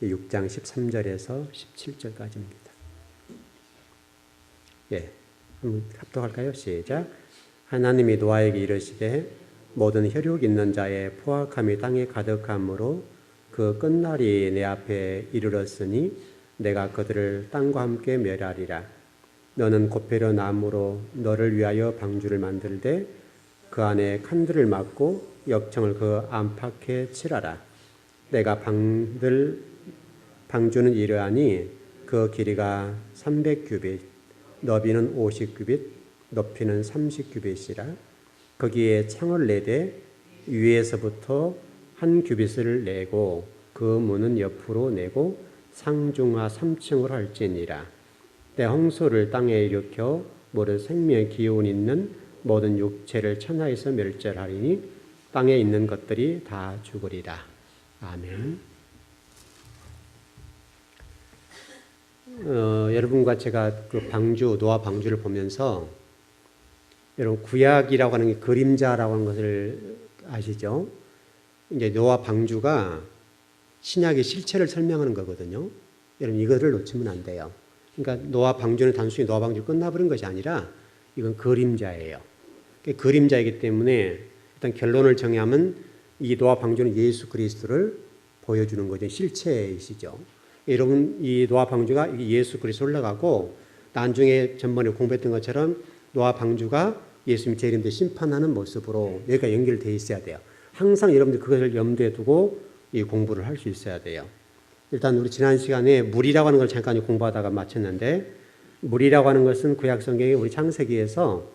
6장 13절에서 17절까지입니다. 예, 한번 합독할까요? 시작. 하나님이 노아에게 이르시되 모든 혈육 있는 자의 포악함이 땅에 가득함으로 그 끝날이 내 앞에 이르렀으니 내가 그들을 땅과 함께 멸하리라. 너는 곱베려 나무로 너를 위하여 방주를 만들되 그 안에 칸들을 막고 역청을 그 안팎에 칠하라. 내가 방주는 이러하니 그 길이가 300규빗, 너비는 50규빗, 높이는 30규빗이라. 거기에 창을 내되 위에서부터 한 규빗을 내고 그 문은 옆으로 내고 상중하 3층으로 할지니라. 때 홍수를 땅에 일으켜 모든 생명의 기운 있는 모든 육체를 천하에서 멸절하리니 땅에 있는 것들이 다 죽으리라. 아멘. 여러분과 제가 그 노아 방주를 보면서 여러분 구약이라고 하는 게 그림자라고 하는 것을 아시죠? 이제 노아 방주가 신약의 실체를 설명하는 거거든요. 여러분 이거를 놓치면 안 돼요. 그러니까 노아 방주는 단순히 노아 방주 끝나버린 것이 아니라 이건 그림자예요. 그림자이기 때문에 일단 결론을 정하면 이 노아 방주는 예수 그리스도를 보여주는 거죠. 실체이시죠. 여러분 이 노아 방주가 예수 그리스도 올라가고 나중에 전번에 공부했던 것처럼 노아 방주가 예수님 재림 때 심판하는 모습으로 여기가 연결되어 있어야 돼요. 항상 여러분들 그것을 염두에 두고 이 공부를 할 수 있어야 돼요. 일단 우리 지난 시간에 물이라고 하는 걸 잠깐 공부하다가 마쳤는데 물이라고 하는 것은 구약 성경에 우리 창세기에서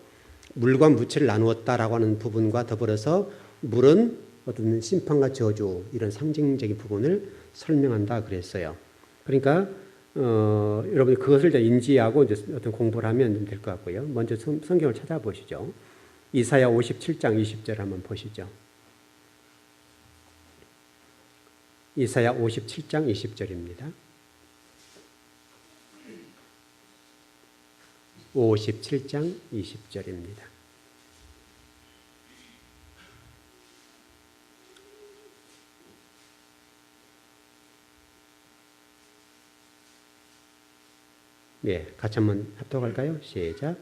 물과 무체를 나누었다라고 하는 부분과 더불어서 물은 어떤 심판과 저주 이런 상징적인 부분을 설명한다 그랬어요. 그러니까 여러분이 그것을 인지하고 이제 어떤 공부를 하면 될 것 같고요. 먼저 성경을 찾아보시죠. 이사야 57장 20절 한번 보시죠. 이사야 57장 20절입니다. 57장 20절입니다. 네, 같이 한번 합독할까요? 시작.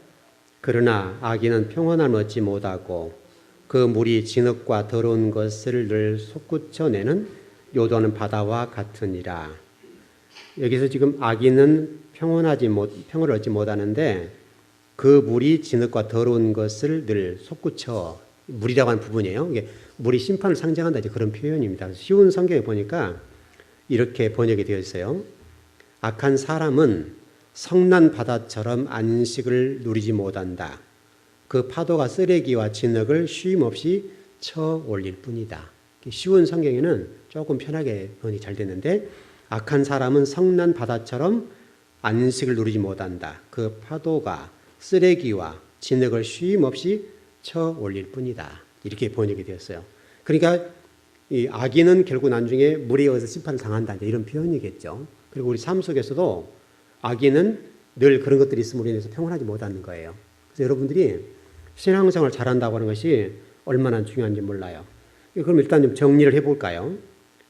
그러나 악인은 평온함을 얻지 못하고 그 물이 진흙과 더러운 것을 늘 솟구쳐내는 요동하는 바다와 같으니라. 여기서 지금 악인은 평을 얻지 못하는데 그 물이 진흙과 더러운 것을 늘 솟구쳐, 물이라고 하는 부분이에요. 이게 물이 심판을 상징한다 이제 그런 표현입니다. 그래서 쉬운 성경에 보니까 이렇게 번역이 되어 있어요. 악한 사람은 성난 바다처럼 안식을 누리지 못한다. 그 파도가 쓰레기와 진흙을 쉼없이 쳐 올릴 뿐이다. 쉬운 성경에는 조금 편하게 번역이 잘 됐는데 악한 사람은 성난 바다처럼 안식을 누리지 못한다. 그 파도가 쓰레기와 진흙을 쉼없이 쳐 올릴 뿐이다. 이렇게 번역이 되었어요. 그러니까 이 악인은 결국 나중에 물에 의해서 심판을 당한다. 이런 표현이겠죠. 그리고 우리 삶 속에서도 악인은 늘 그런 것들이 있음으로 인해서 평온하지 못하는 거예요. 그래서 여러분들이 신앙생활을 잘한다고 하는 것이 얼마나 중요한지 몰라요. 그럼 일단 좀 정리를 해볼까요?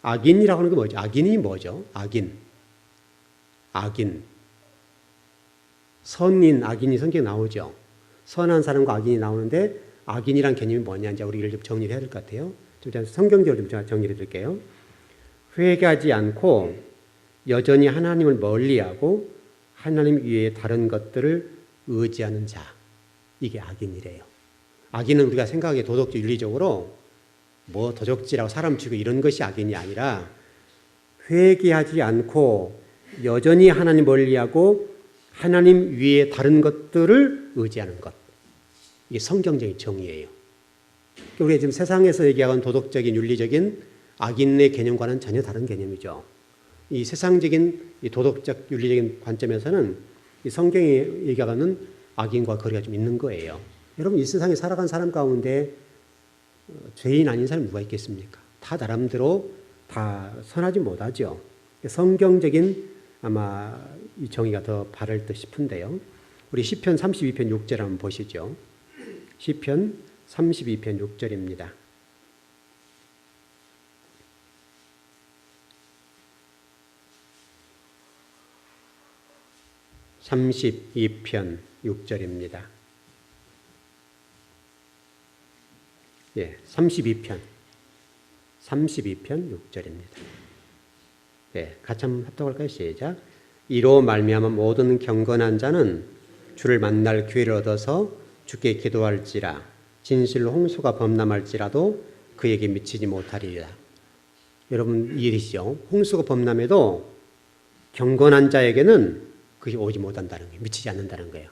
악인이라고 하는 게 뭐죠? 악인이 뭐죠? 악인. 선인, 악인이 성경에 나오죠. 선한 사람과 악인이 나오는데 악인이란 개념이 뭐냐인지 우리를 좀 정리를 해야 될 것 같아요. 좀 성경적으로 좀 정리해 드릴게요. 회개하지 않고 여전히 하나님을 멀리하고 하나님 위에 다른 것들을 의지하는 자. 이게 악인이래요. 악인은 우리가 생각하기에 도덕적 윤리적으로 뭐 도적질하고 사람 죽이고 이런 것이 악인이 아니라 회개하지 않고 여전히 하나님 멀리하고 하나님 위에 다른 것들을 의지하는 것. 이게 성경적인 정의예요. 우리가 지금 세상에서 얘기하는 도덕적인 윤리적인 악인의 개념과는 전혀 다른 개념이죠. 이 세상적인 이 도덕적 윤리적인 관점에서는 이 성경이 얘기하는 악인과 거리가 좀 있는 거예요. 여러분 이 세상에 살아간 사람 가운데 죄인 아닌 사람이 누가 있겠습니까? 다 나름대로 다 선하지 못하죠. 성경적인 아마 이 정의가 더 바를 듯 싶은데요. 우리 시편 32편 6절 한번 보시죠. 시편 32편 6절입니다. 32편 6절입니다. 예, 32편 6절입니다. 예, 같이 한번 합독할까요? 시작. 이로 말미암아 모든 경건한 자는 주를 만날 기회를 얻어서 주께 기도할지라 진실로 홍수가 범람할지라도 그에게 미치지 못하리라. 여러분 이해되시죠? 홍수가 범람해도 경건한 자에게는 그게 오지 못한다는 거예요. 미치지 않는다는 거예요.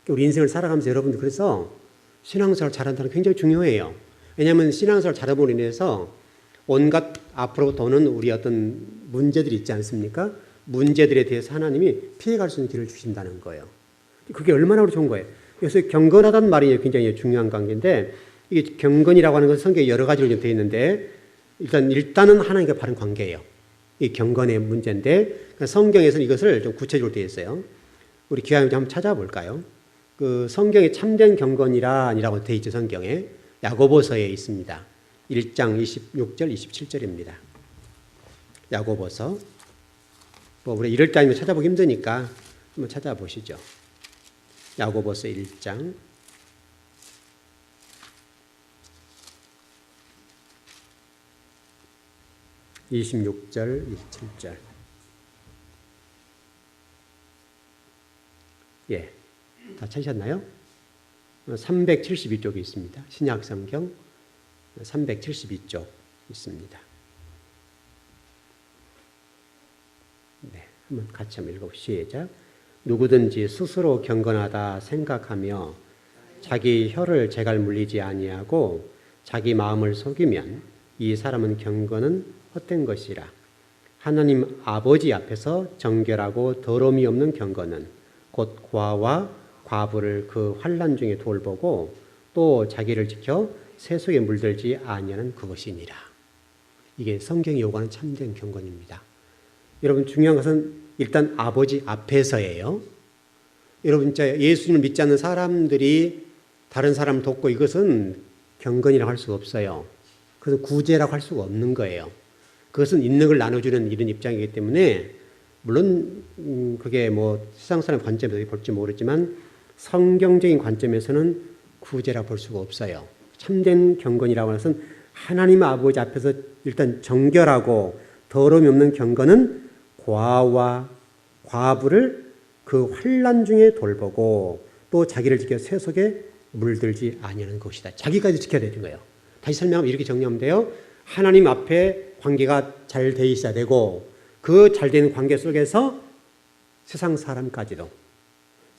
우리 인생을 살아가면서 여러분들 그래서 신앙생활 잘한다는 게 굉장히 중요해요. 왜냐하면 신앙생활 잘함으로 인해서 온갖 앞으로 도는 우리 어떤 문제들이 있지 않습니까? 문제들에 대해서 하나님이 피해갈 수 있는 길을 주신다는 거예요. 그게 얼마나 좋은 거예요. 그래서 경건하다는 말이 굉장히 중요한 관계인데 이게 경건이라고 하는 것은 성경에 여러 가지로 좀 되어 있는데 일단은 하나님과 바른 관계예요. 이 경건의 문제인데 성경에서는 이것을 좀 구체적으로 되어 있어요. 우리 기왕 한번 찾아볼까요? 그 성경에 참된 경건이라고 되어 있죠. 성경에 야고보서에 있습니다. 1장 26절 27절입니다. 야고보서 우리 이럴 때 아니면 찾아보기 힘드니까 한번 찾아보시죠. 야고보서 1장 26절 27절. 예, 다 찾으셨나요? 372쪽에 있습니다. 신약성경 372쪽 있습니다. 네, 한번 같이 한번 읽어보시죠. 시작. 누구든지 스스로 경건하다 생각하며 자기 혀를 재갈 물리지 아니하고 자기 마음을 속이면 이 사람은 경건은 헛된 것이라. 하나님 아버지 앞에서 정결하고 더러움이 없는 경건은 곧 고아와 과부를 그 환난 중에 돌보고 또 자기를 지켜 세속에 물들지 아니하는 그것이니라. 이게 성경이 요구하는 참된 경건입니다. 여러분 중요한 것은 일단 아버지 앞에서예요. 여러분 진짜 예수님을 믿지 않는 사람들이 다른 사람을 돕고 이것은 경건이라고 할 수가 없어요. 그것은 구제라고 할 수가 없는 거예요. 그것은 있는 걸 나눠주는 이런 입장이기 때문에 물론 그게 뭐 세상 사람 관점에서 볼지 모르지만 성경적인 관점에서는 구제라고 볼 수가 없어요. 참된 경건이라고 하는 것은 하나님 아버지 앞에서 일단 정결하고 더러움이 없는 경건은 고아와 과부를 그 환난 중에 돌보고 또 자기를 지켜 세속에 물들지 아니하는 것이다. 자기까지 지켜야 되는 거예요. 다시 설명하면 이렇게 정리하면 돼요. 하나님 앞에 관계가 잘 돼 있어야 되고 그 잘 되는 관계 속에서 세상 사람까지도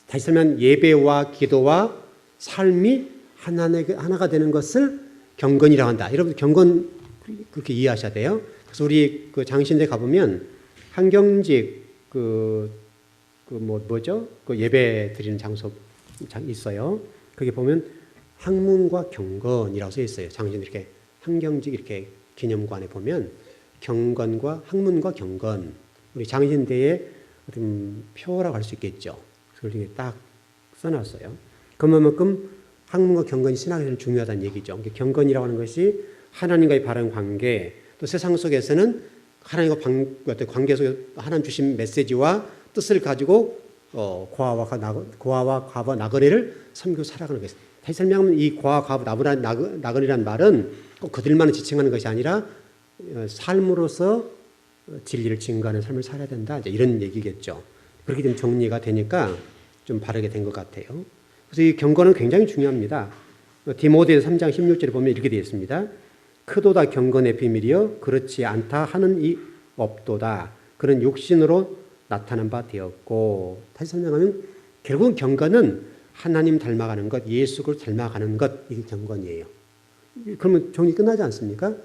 다시 설명하면 예배와 기도와 삶이 하나가 되는 것을 경건이라고 한다. 여러분 경건 그렇게 이해하셔야 돼요. 그래서 우리 그 장신대 가보면 한경직 그 예배 드리는 장소 있어요. 거기 보면 학문과 경건이라고 써 있어요. 장신 이렇게 한경직 이렇게 기념관에 보면 경건과 학문과 경건 우리 장신대의 어떤 표라고 할 수 있겠죠. 그걸 딱 써놨어요. 그만큼 학문과 경건이 신학에서는 중요하다는 얘기죠. 경건이라고 하는 것이 하나님과의 바른 관계, 또 세상 속에서는 하나님과 관계 속에 하나님 주신 메시지와 뜻을 가지고 고아와 과부와 나그네를 섬기고 살아가는 것이죠. 다시 설명하면 이 고아, 과부, 나그네라는 말은 꼭 그들만을 지칭하는 것이 아니라 삶으로서 진리를 증거하는 삶을 살아야 된다. 이제 이런 얘기겠죠. 그렇게 좀 정리가 되니까 좀 바르게 된 것 같아요. 그래서 이 경건은 굉장히 중요합니다. 디모데서 3장 16절에 보면 이렇게 되어 있습니다. 크도다 경건의 비밀이여 그렇지 않다 하는 이 없도다. 그런 육신으로 나타난 바 되었고. 다시 설명하면 결국은 경건은 하나님 닮아가는 것, 예수 그리스도 닮아가는 것, 이게 경건이에요. 그러면 정리 끝나지 않습니까?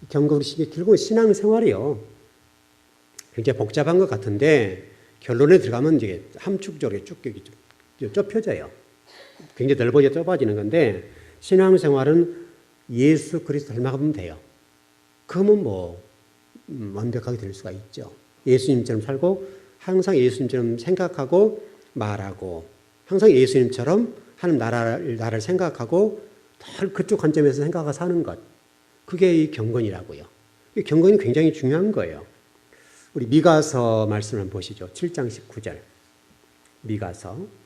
경건, 결국은 신앙생활이요. 굉장히 복잡한 것 같은데 결론에 들어가면 이제 함축적으로 쭉 좁혀져요. 굉장히 좁아지는 건데 신앙생활은 예수 그리스도 닮아가면 돼요. 그러면 완벽하게 될 수가 있죠. 예수님처럼 살고 항상 예수님처럼 생각하고 말하고 항상 예수님처럼 하는 나라를 생각하고 늘 그쪽 관점에서 생각하고 사는 것. 그게 이 경건이라고요. 이 경건이 굉장히 중요한 거예요. 우리 미가서 말씀을 보시죠. 7장 19절. 미가서.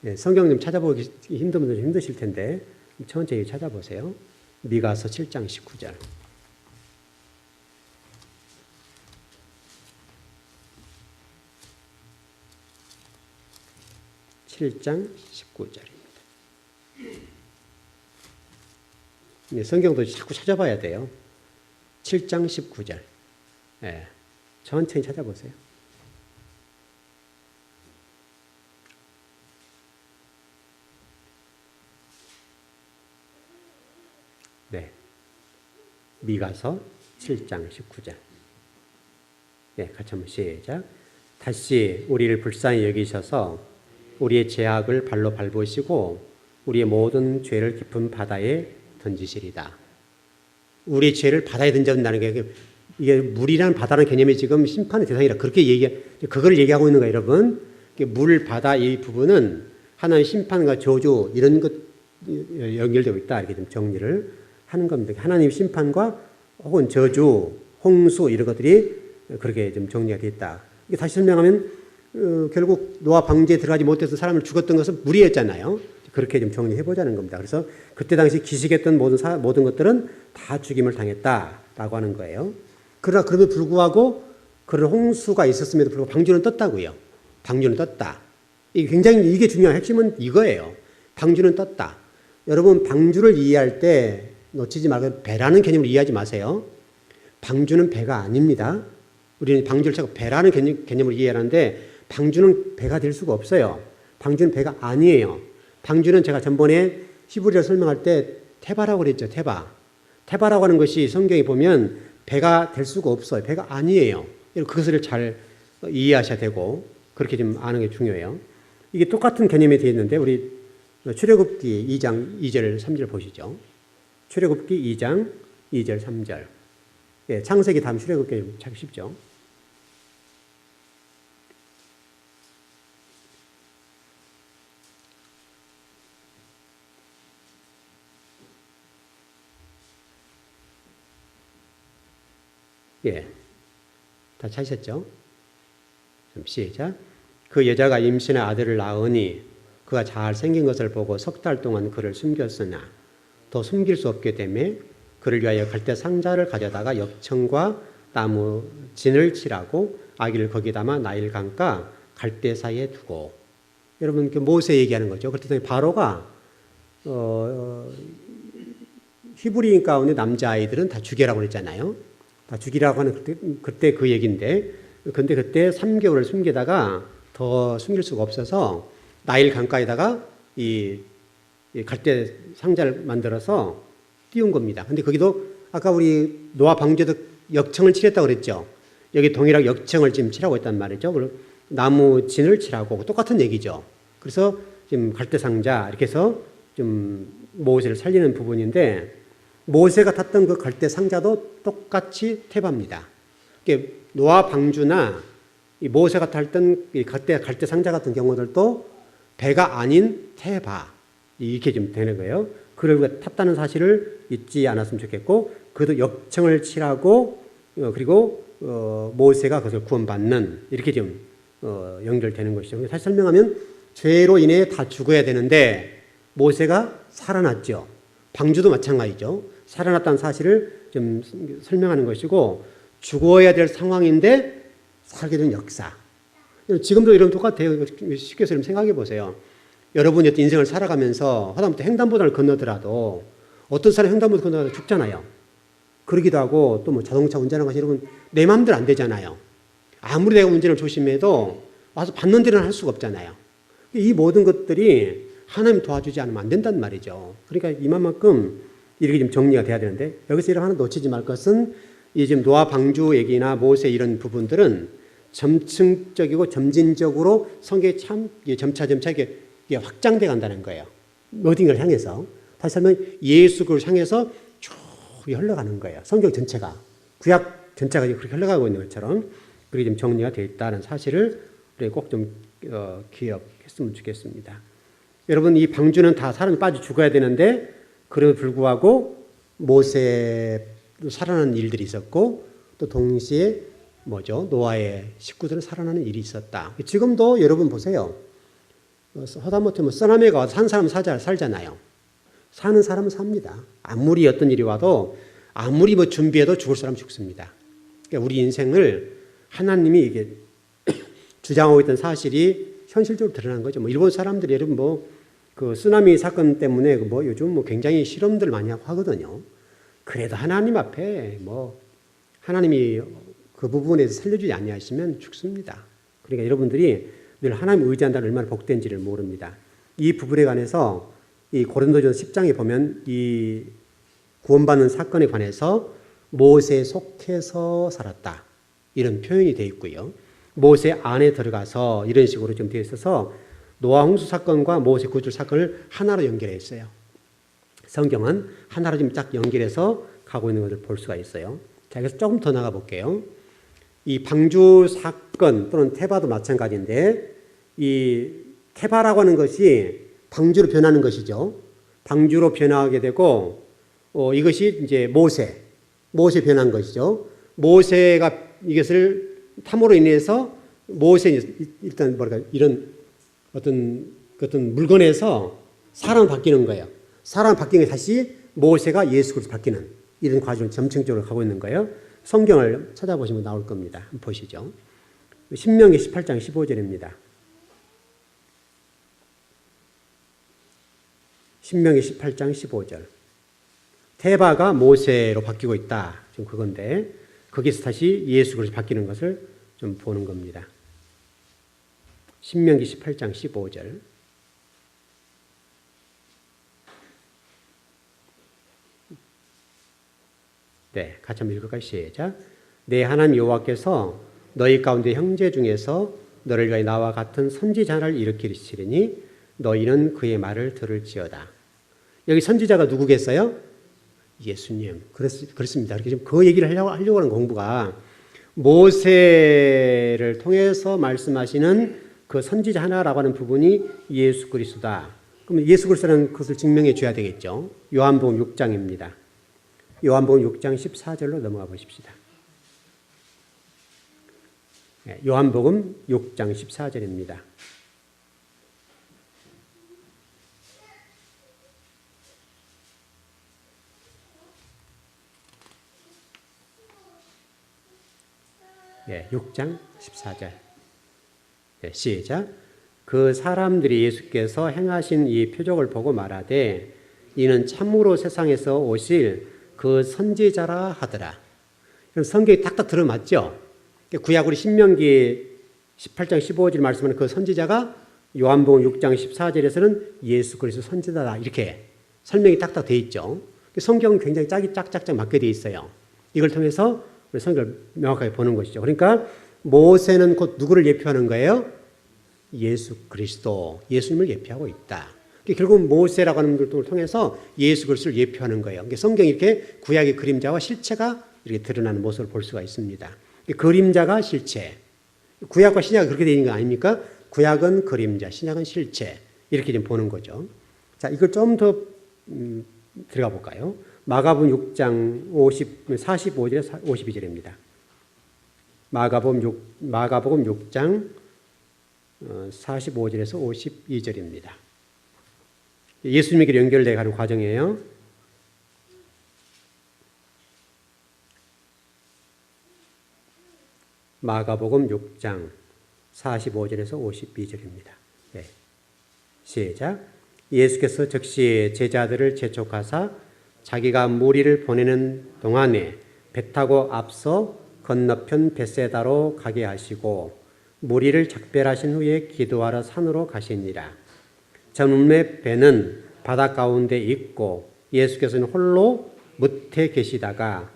예, 성경 좀 찾아보기 힘든 분들 힘드실 텐데 천천히 찾아보세요. 미가서 7장 19절. 7장 19절입니다. 네, 성경도 자꾸 찾아봐야 돼요. 7장 19절. 네, 천천히 찾아보세요. 네, 미가서 7장 19절. 네, 같이 한번 시작. 다시 우리를 불쌍히 여기셔서 우리의 죄악을 발로 밟으시고 우리의 모든 죄를 깊은 바다에 던지시리다. 우리의 죄를 바다에 던진다는 게 이게 물이라는 바다라는 개념이 지금 심판의 대상이라 그렇게 그걸 얘기하고 있는 거예요, 여러분. 물, 바다 이 부분은 하나의 심판과 저주 이런 것 연결되고 있다. 이렇게 좀 정리를 하는 겁니다. 하나님의 심판과 혹은 저주, 홍수 이런 것들이 그렇게 좀 정리가 되어 있다. 이게 다시 설명하면 결국 노아 방주에 들어가지 못해서 사람을 죽었던 것은 물이었잖아요. 그렇게 좀 정리해 보자는 겁니다. 그래서 그때 당시 기식했던 모든 것들은 다 죽임을 당했다라고 하는 거예요. 그러나 그럼에도 불구하고 그런 홍수가 있었음에도 불구하고 방주는 떴다고요. 방주는 떴다. 이게 중요한 핵심은 이거예요. 방주는 떴다. 여러분 방주를 이해할 때 놓치지 말고 배라는 개념을 이해하지 마세요. 방주는 배가 아닙니다. 우리는 방주를 자꾸 배라는 개념으로 이해하는데 방주는 배가 될 수가 없어요. 방주는 배가 아니에요. 방주는 제가 전번에 히브리어를 설명할 때 테바라고 그랬죠. 테바라고 하는 것이 성경에 보면 배가 될 수가 없어요. 배가 아니에요. 그것을 잘 이해하셔야 되고 그렇게 좀 아는 게 중요해요. 이게 똑같은 개념이 되어 있는데 우리 출애굽기 2장 2절 3절 보시죠. 출애굽기 2장 2절 3절. 예, 창세기 다음 출애굽기 찾기 쉽죠. 예, 다 찾으셨죠? 좀 시작. 그 여자가 임신해 아들을 낳으니 그가 잘 생긴 것을 보고 3달 동안 그를 숨겼으나 더 숨길 수 없게 되며 그를 위하여 갈대 상자를 가져다가 역청과 나무 진을 칠하고 아기를 거기 담아 나일 강가 갈대 사이에 두고. 여러분 모세 얘기하는 거죠. 그랬더니 바로가 히브리인 가운데 남자아이들은 다 죽여라고 그랬잖아요. 다 죽이라고 하는 그때 그 얘기인데, 근데 그때 3개월을 숨기다가 더 숨길 수가 없어서 나일 강가에다가 이 갈대 상자를 만들어서 띄운 겁니다. 근데 거기도 아까 우리 노아 방주에도 역청을 칠했다고 그랬죠. 여기 동일하게 역청을 지금 칠하고 있단 말이죠. 그리고 나무 진을 칠하고 똑같은 얘기죠. 그래서 지금 갈대 상자 이렇게 해서 좀 모세를 살리는 부분인데, 모세가 탔던 그 갈대 상자도 똑같이 테바입니다. 노아 방주나 이 모세가 탔던 이 갈대 상자 같은 경우들도 배가 아닌 테바 이렇게 좀 되는 거예요. 그를 탔다는 사실을 잊지 않았으면 좋겠고, 그도 역청을 칠하고 그리고 모세가 그것을 구원받는 이렇게 좀 연결되는 것이죠. 다시 설명하면 죄로 인해 다 죽어야 되는데 모세가 살아났죠. 방주도 마찬가지죠. 살아났다는 사실을 좀 설명하는 것이고, 죽어야 될 상황인데 살게 된 역사. 지금도 이런 똑같아요. 쉽게 좀 생각해 보세요. 여러분이 어떤 인생을 살아가면서 하다못해 횡단보도를 건너더라도 어떤 사람이 횡단보도 건너서 죽잖아요. 그러기도 하고 또 뭐 자동차 운전하는 것이 여러분 내 마음대로 안 되잖아요. 아무리 내가 운전을 조심해도 와서 받는 데는 할 수가 없잖아요. 이 모든 것들이 하나님 도와주지 않으면 안 된단 말이죠. 그러니까 이만큼 이렇게 좀 정리가 돼야 되는데, 여기서 이렇게 하나 놓치지 말 것은 이 지금 노아 방주 얘기나 모세 이런 부분들은 점층적이고 점진적으로 성경에 참 점차 이게 확장돼 간다는 거예요. 어딘가를 향해서. 다시 설명, 예수 그를 향해서 쭉 흘러가는 거예요. 성경 전체가. 구약 전체가 그렇게 흘러가고 있는 것처럼 그렇게 좀 정리가 되어 있다는 사실을 꼭 좀 기억했으면 좋겠습니다. 여러분, 이 방주는 다 사람이 빠져 죽어야 되는데, 그럼에도 불구하고 모세도 살아난 일들이 있었고, 또 동시에 노아의 식구들은 살아나는 일이 있었다. 지금도 여러분 보세요. 하다못해 쓰나미가 와서 산 사람은 살잖아요. 사는 사람은 삽니다. 아무리 어떤 일이 와도 아무리 준비해도 죽을 사람은 죽습니다. 그러니까 우리 인생을 하나님이 이게 주장하고 있던 사실이 현실적으로 드러난 거죠. 일본 사람들이 여러분 그 쓰나미 사건 때문에 요즘 굉장히 실험들 많이 하거든요. 그래도 하나님 앞에 하나님이 그 부분에서 살려주지 아니하시면 죽습니다. 그러니까 여러분들이 늘 하나님 의지한다는 얼마나 복된지를 모릅니다. 이 부분에 관해서 이 고린도전서 10장에 보면 이 구원받는 사건에 관해서 모세에 속해서 살았다. 이런 표현이 되어 있고요. 모세 안에 들어가서 이런 식으로 좀 되어 있어서 노아 홍수 사건과 모세 구출 사건을 하나로 연결했어요. 성경은 하나로 지금 딱 연결해서 가고 있는 것을 볼 수가 있어요. 자, 그래서 조금 더 나가 볼게요. 이 방주 사건 또는 테바도 마찬가지인데 이 테바라고 하는 것이 방주로 변하는 것이죠. 방주로 변하게 되고 이것이 이제 모세 변한 것이죠. 모세가 이것을 탐으로 인해서 모세 일단 이런 어떤 물건에서 사람 바뀌는 거예요. 사람 바뀌는 게 다시 모세가 예수 그리스도 바뀌는 이런 과정을 점층적으로 가고 있는 거예요. 성경을 찾아보시면 나올 겁니다. 한번 보시죠. 신명기 18장 15절입니다. 신명기 18장 15절. 테바가 모세로 바뀌고 있다. 지금 그건데 거기서 다시 예수 그리스도 바뀌는 것을 좀 보는 겁니다. 신명기 18장 15절. 네, 같이 한번 읽을까요? 시작. 내 하나님 여호와께서 너희 가운데 형제 중에서 너를 위하여 나와 같은 선지자를 일으키시리니 너희는 그의 말을 들을지어다. 여기 선지자가 누구겠어요? 예수님. 그렇습니다. 이렇게 지금 그 얘기를 하려고 하는 공부가 모세를 통해서 말씀하시는 그 선지자 하나라고 하는 부분이 예수 그리스도다. 그러면 예수 그리스도라는 것을 증명해 줘야 되겠죠. 요한복음 6장입니다. 요한복음 6장 14절로 넘어가 보십시다. 요한복음 6장 14절입니다. 네, 6장 14절. 네, 시작. 그 사람들이 예수께서 행하신 이 표적을 보고 말하되 이는 참으로 세상에서 오실 그 선지자라 하더라. 성경이 딱딱 들어맞죠? 구약 우리 신명기 18장 15절 말씀하는 그 선지자가 요한복음 6장 14절에서는 예수 그리스도 선지자다. 이렇게 설명이 딱딱 돼 있죠. 성경은 굉장히 짝짝짝 맞게 돼 있어요. 이걸 통해서 우리 성경을 명확하게 보는 것이죠. 그러니까 모세는 곧 누구를 예표하는 거예요? 예수 그리스도, 예수님을 예표하고 있다. 결국 모세라고 하는 것들을 통해서 예수 그리스도를 예표하는 거예요. 성경이 이렇게 구약의 그림자와 실체가 이렇게 드러나는 모습을 볼 수가 있습니다. 그림자가 실체. 구약과 신약이 그렇게 되어 있는 거 아닙니까? 구약은 그림자, 신약은 실체. 이렇게 좀 보는 거죠. 자, 이걸 좀 더 들어가 볼까요? 마가복음 6장 45절에서 52절입니다. 마가복음 6장 45절에서 52절입니다. 예수님에게 연결되어 가는 과정이에요. 마가복음 6장 45절에서 52절입니다. 네. 시작. 예수께서 즉시 제자들을 재촉하사 자기가 무리를 보내는 동안에 배 타고 앞서 건너편 벳세다로 가게 하시고 무리를 작별하신 후에 기도하러 산으로 가시니라. 저물매 배는 바다 가운데 있고 예수께서는 홀로 무태 계시다가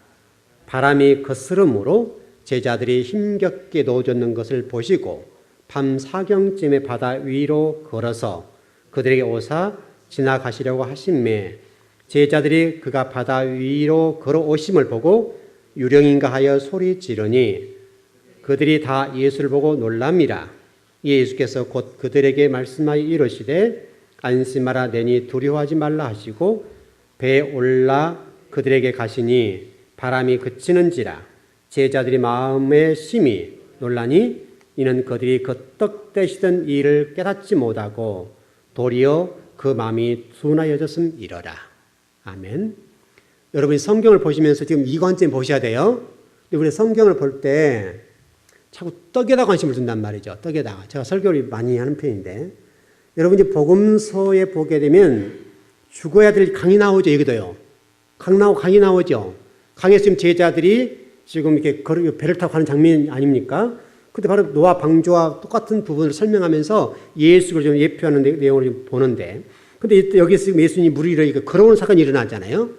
바람이 거스름으로 제자들이 힘겹게 놓아졌는 것을 보시고 밤 사경쯤에 바다 위로 걸어서 그들에게 오사 지나가시려고 하심에 제자들이 그가 바다 위로 걸어오심을 보고 유령인가 하여 소리 지르니 그들이 다 예수를 보고 놀랍니다. 예수께서 곧 그들에게 말씀하여 이르시되 안심하라 내니 두려워하지 말라 하시고 배에 올라 그들에게 가시니 바람이 그치는지라 제자들이 마음에 심히 논라니 이는 그들이 그 떡 떼시던 일을 깨닫지 못하고 도리어 그 마음이 둔하여졌음이러라. 아멘. 여러분이 성경을 보시면서 지금 이 관점 보셔야 돼요. 우리 성경을 볼 때 자꾸 떡에다 관심을 둔단 말이죠. 떡에다가. 제가 설교를 많이 하는 편인데 여러분이 복음서에 보게 되면 죽어야 될 강이 나오죠. 여기도요. 강이 나오죠. 강에서 지금 제자들이 지금 이렇게 배를 타고 가는 장면 아닙니까? 근데 바로 노아 방주와 똑같은 부분을 설명하면서 예수를 좀 예표하는 내용을 좀 보는데, 근데 여기서 지금 예수님이 물 위로 걸어오는 사건이 일어나잖아요.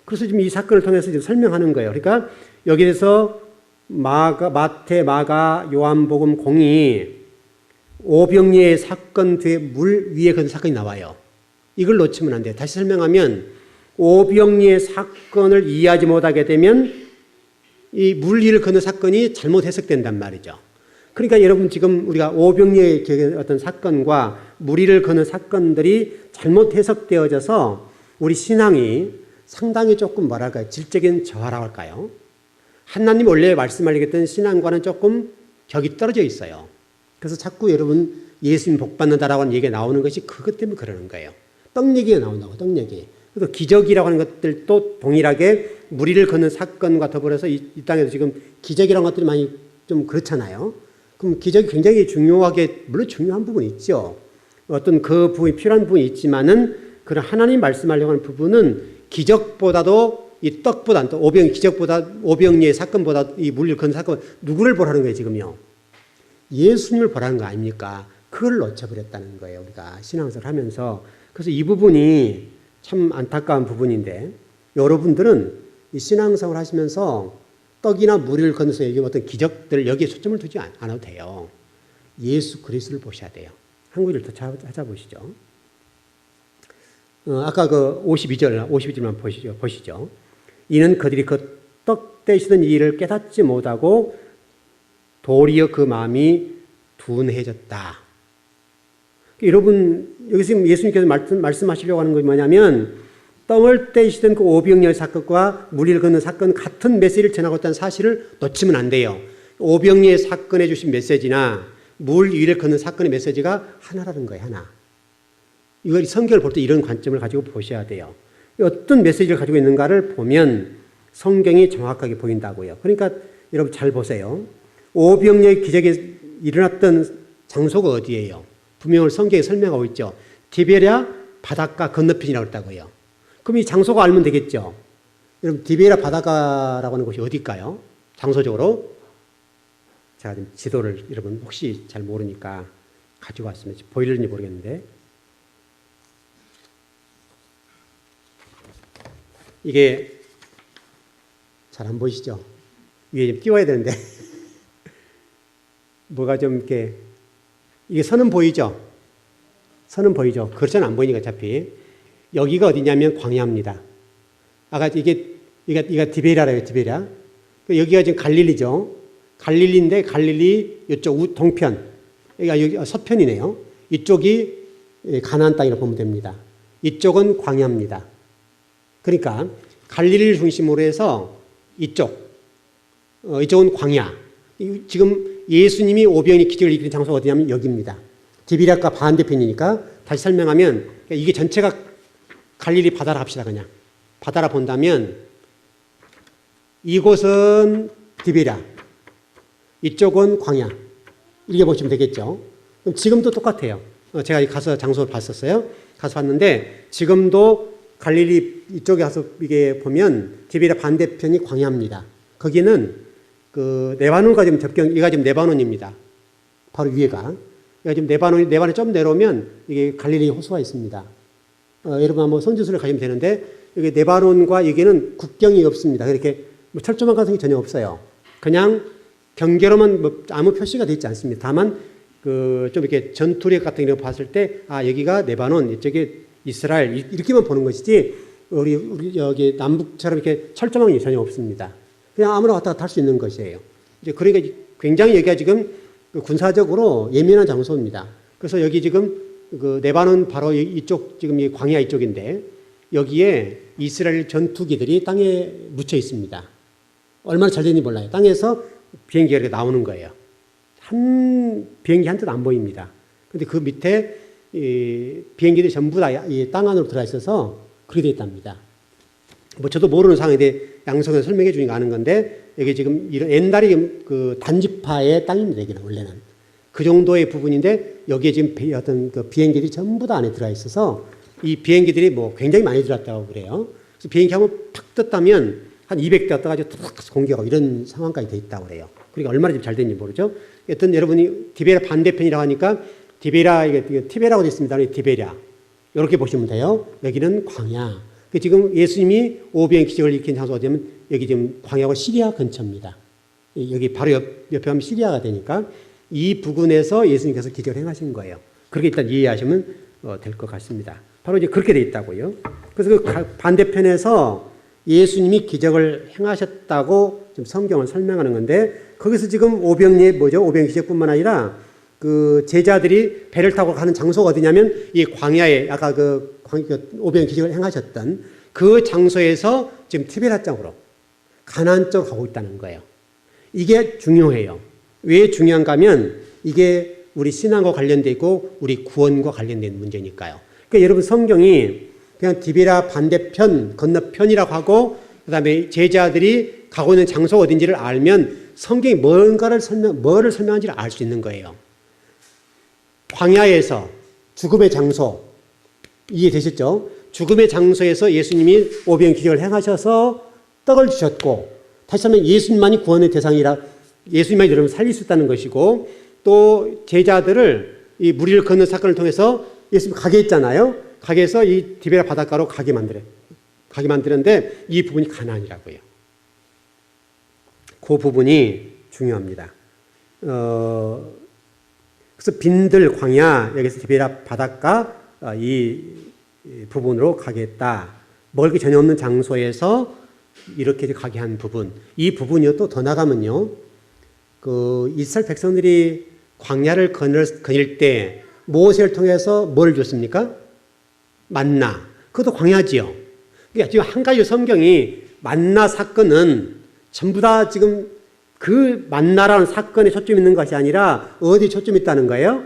그래서 지금 이 사건을 통해서 지금 설명하는 거예요. 그러니까 여기에서 마태, 마가, 요한복음 공이 오병이의 사건 뒤에 물 위에 그런 사건이 나와요. 이걸 놓치면 안 돼요. 다시 설명하면 오병이의 사건을 이해하지 못하게 되면 이 물 위를 걷는 사건이 잘못 해석된단 말이죠. 그러니까 여러분 지금 우리가 오병이의 어떤 사건과 물 위를 걷는 사건들이 잘못 해석되어져서 우리 신앙이 상당히 조금 뭐랄까요? 질적인 저하라고 할까요? 하나님 원래 말씀하셨던 신앙과는 조금 격이 떨어져 있어요. 그래서 자꾸 여러분 예수님 복 받는다라고 하는 얘기가 나오는 것이 그것 때문에 그러는 거예요. 떡 얘기가 나온다고, 떡 얘기. 그래서 기적이라고 하는 것들도 동일하게 무리를 걷는 사건과 더불어서 이 땅에서 지금 기적이라는 것들이 많이 좀 그렇잖아요. 그럼 기적이 굉장히 중요하게, 물론 중요한 부분이 있죠. 어떤 그 부분이 필요한 부분이 있지만은 그런 하나님 말씀하려고 하는 부분은 기적보다도 이 떡보다, 또 오병이의 사건보다 이 물리를 걷는 사건, 누구를 보라는 거예요, 지금요? 예수님을 보라는 거 아닙니까? 그걸 놓쳐버렸다는 거예요, 우리가 신앙생활을 하면서. 그래서 이 부분이 참 안타까운 부분인데, 여러분들은 이 신앙생활을 하시면서 떡이나 물을 건너서 얘기한 어떤 기적들 여기에 초점을 두지 않아도 돼요. 예수 그리스도를 보셔야 돼요. 한 구절 더 찾아보시죠. 아까 그 52절만 보시죠. 이는 그들이 그 떡 떼시던 일을 깨닫지 못하고 도리어 그 마음이 둔해졌다. 여러분 여기 지금 예수님께서 말씀하시려고 하는 것이 뭐냐면 떡을 떼시던 그 오병이어 사건과 물리를 걷는 사건 같은 메시지를 전하고 있다는 사실을 놓치면 안 돼요. 오병이의 사건에 주신 메시지나 물 위를 걷는 사건의 메시지가 하나라는 거예요. 하나. 이걸 성경을 볼 때 이런 관점을 가지고 보셔야 돼요. 어떤 메시지를 가지고 있는가를 보면 성경이 정확하게 보인다고요. 그러니까 여러분 잘 보세요. 오병이의 기적이 일어났던 장소가 어디예요? 분명히 성경에 설명하고 있죠. 디베랴 바닷가 건너편이라고 했다고요. 그럼 이 장소가 알면 되겠죠. 여러분 디베랴 바닷가라고 하는 곳이 어디일까요? 장소적으로 제가 지금 지도를 여러분 혹시 잘 모르니까 가지고 왔으면 보이는지 모르겠는데 이게 잘 안 보이시죠? 위에 좀 띄워야 되는데 뭐가 좀 이렇게 이게 선은 보이죠? 선은 보이죠? 그렇잖아 안 보이니까 어차피 여기가 어디냐면 광야입니다. 아까 이게 디베랴래요, 디베랴. 여기가 지금 갈릴리죠. 갈릴리인데 갈릴리 이쪽 동편, 여기 서편이네요. 이쪽이 가나안 땅이라고 보면 됩니다. 이쪽은 광야입니다. 그러니까 갈릴리를 중심으로 해서 이쪽은 광야. 지금 예수님이 오병이 기적을 일으키는 장소가 어디냐면 여기입니다. 디베랴가 반대편이니까 다시 설명하면 이게 전체가 갈릴리 바다라 합시다. 그냥 바다라 본다면 이곳은 디베랴, 이쪽은 광야 이렇게 보시면 되겠죠. 그럼 지금도 똑같아요. 제가 가서 장소를 봤었어요. 가서 봤는데 지금도 갈릴리 이쪽에 가서 이게 보면 디베랴 반대편이 광야입니다. 거기는 그 네바논과 지금 여기가 지금 네바논입니다. 바로 위에가. 여기가 지금 네바논에 좀 내려오면 이게 갈릴리 호수가 있습니다. 여러분 한번 선지서를 가시면 되는데 여기 네바논과 여기는 국경이 없습니다. 이렇게 뭐 철조망 같은 게 전혀 없어요. 그냥 경계로만 뭐 아무 표시가 되어 있지 않습니다. 다만 그 좀 이렇게 전투력 같은 거 봤을 때 여기가 네바논, 이쪽에 이스라엘 이렇게만 보는 것이지 우리 여기 남북처럼 이렇게 철조망이 전혀 없습니다. 그냥 아무나 왔다 갔다 할 수 있는 것이에요. 이제 그러니까 굉장히 여기가 지금 군사적으로 예민한 장소입니다. 그래서 여기 지금 그 네바논 바로 이쪽 지금 이 광야 이쪽인데 여기에 이스라엘 전투기들이 땅에 묻혀 있습니다. 얼마나 잘 되는지 몰라요. 땅에서 비행기가 이렇게 나오는 거예요. 비행기 한 듯 안 보입니다. 근데 그 밑에 이 비행기들이 전부 다 이 땅 안으로 들어가 있어서 그렇게 되어 있답니다. 뭐 저도 모르는 상황인데 양성에서 설명해 주니까 아는 건데, 여기 지금 이런 옛날에 그 단지파의 땅입니다. 여기는 원래는 그 정도의 부분인데, 여기에 지금 어떤 그 비행기들이 전부 다 안에 들어가 있어서 이 비행기들이 뭐 굉장히 많이 들어왔다고 그래요. 그래서 비행기 한번 팍 떴다면 한 200대가 떠가지고 탁 공격하고 이런 상황까지 돼 있다고 그래요. 그러니까 얼마나 지금 잘 됐는지 모르죠. 어떤 여러분이 디베라 반대편이라고 하니까 디베라, 이게 티베라고 되어 있습니다. 디베랴. 이렇게 보시면 돼요. 여기는 광야. 지금 예수님이 오병 기적을 일으킨 장소가 되면 여기 지금 광야와 시리아 근처입니다. 여기 바로 옆에 가면 시리아가 되니까 이 부근에서 예수님께서 기적을 행하신 거예요. 그렇게 일단 이해하시면 될 것 같습니다. 바로 이제 그렇게 돼 있다고요. 그래서 그 반대편에서 예수님이 기적을 행하셨다고 지금 성경을 설명하는 건데, 거기서 지금 오병 기적뿐만 아니라 그 제자들이 배를 타고 가는 장소가 어디냐면 이 광야에 아까 그 오병 기적을 행하셨던 그 장소에서 지금 티베랴 쪽으로 가나안 쪽으로 가고 있다는 거예요. 이게 중요해요. 왜 중요한가 하면 이게 우리 신앙과 관련돼 있고 우리 구원과 관련된 문제니까요. 그러니까 여러분 성경이 그냥 디베랴 반대편 건너편이라고 하고 그다음에 제자들이 가고 있는 장소가 어딘지를 알면 성경이 뭐를 설명하는지를 알 수 있는 거예요. 광야에서 죽음의 장소, 이해되셨죠? 죽음의 장소에서 예수님이 오병 기적을 행하셔서 떡을 주셨고, 다시 한번 예수님만이 구원의 대상이라 예수님만이 여러분 살릴 수 있다는 것이고, 또 제자들을 이 무리를 걷는 사건을 통해서 예수님 가게 했잖아요. 가게 해서 이 디베랴 바닷가로 가게 만드는데 이 부분이 가나안이라고요. 그 부분이 중요합니다. 그래서 빈들 광야, 여기서 디베랴 바닷가 이 부분으로 가게 했다. 먹을 게 전혀 없는 장소에서 이렇게 가게 한 부분. 이 부분이요, 또 더 나가면요, 그 이스라엘 백성들이 광야를 거닐 때 모세를 통해서 뭘 줬습니까? 만나. 그것도 광야지요. 그러니까 지금 한 가지 성경이 만나 사건은 전부 다 지금 그 만나라는 사건에 초점이 있는 것이 아니라 어디 초점이 있다는 거예요?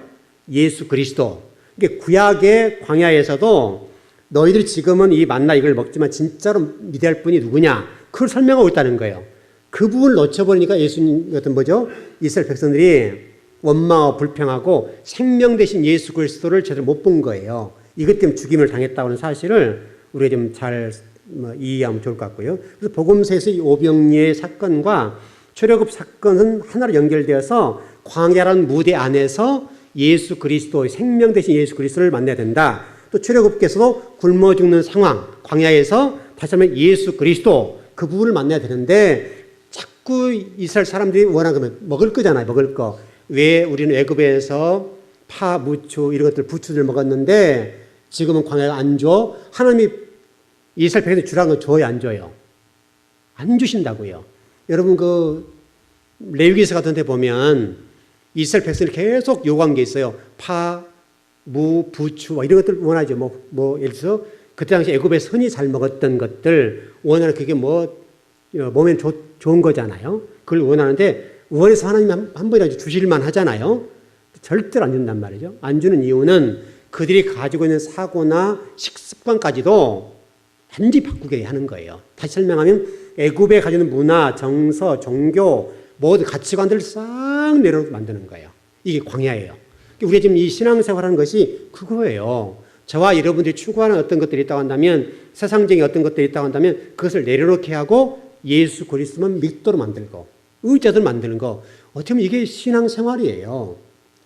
예수 그리스도. 그러니까 구약의 광야에서도 너희들이 지금은 이 만나 이걸 먹지만 진짜로 믿어야 할 분이 누구냐? 그걸 설명하고 있다는 거예요. 그 부분을 놓쳐버리니까 예수님 같은 이스라엘 백성들이 원망하고 불평하고 생명 대신 예수 그리스도를 제대로 못 본 거예요. 이것 때문에 죽임을 당했다고 하는 사실을 우리가 좀 잘 이해하면 좋을 것 같고요. 그래서 복음서에서 이 오병이의 사건과 출애굽 사건은 하나로 연결되어서 광야라는 무대 안에서 예수 그리스도, 생명 대신 예수 그리스도를 만나야 된다. 또 출애굽께서도 굶어 죽는 상황, 광야에서 다시 한번 예수 그리스도 그 부분을 만나야 되는데 자꾸 이스라엘 사람들이 원하는 거면 먹을 거잖아요. 먹을 거. 왜 우리는 애굽에서 파, 무추 이런 것들 부추들 먹었는데 지금은 광야가 안 줘? 하나님이 이스라엘 백성들 주라는 건 줘요, 안 줘요? 안 주신다고요. 여러분 그 레위기서 같은 데 보면 이스라엘 백성이 계속 요구한 게 있어요. 파, 무, 부추 이런 것들 원하죠. 예를 들어서 그때 당시 애굽에서 흔히 잘 먹었던 것들 원하는 그게 몸에 좋은 거잖아요. 그걸 원하는데 원해서 하나님이 한 번이라도 주실만 하잖아요. 절대로 안 준단 말이죠. 안 주는 이유는 그들이 가지고 있는 사고나 식습관까지도 완전히 바꾸게 하는 거예요. 다시 설명하면 애굽에 가지고 있는 문화, 정서, 종교 모든 가치관들을 싹 내려 만드는 거예요. 이게 광야예요. 우리가 지금 이 신앙생활하는 것이 그거예요. 저와 여러분들이 추구하는 어떤 것들이 있다고 한다면, 세상적인 어떤 것들이 있다고 한다면 그것을 내려놓게 하고 예수 그리스도만 믿도록 만들고 의자들 만드는 거, 어떻게 보면 이게 신앙생활이에요.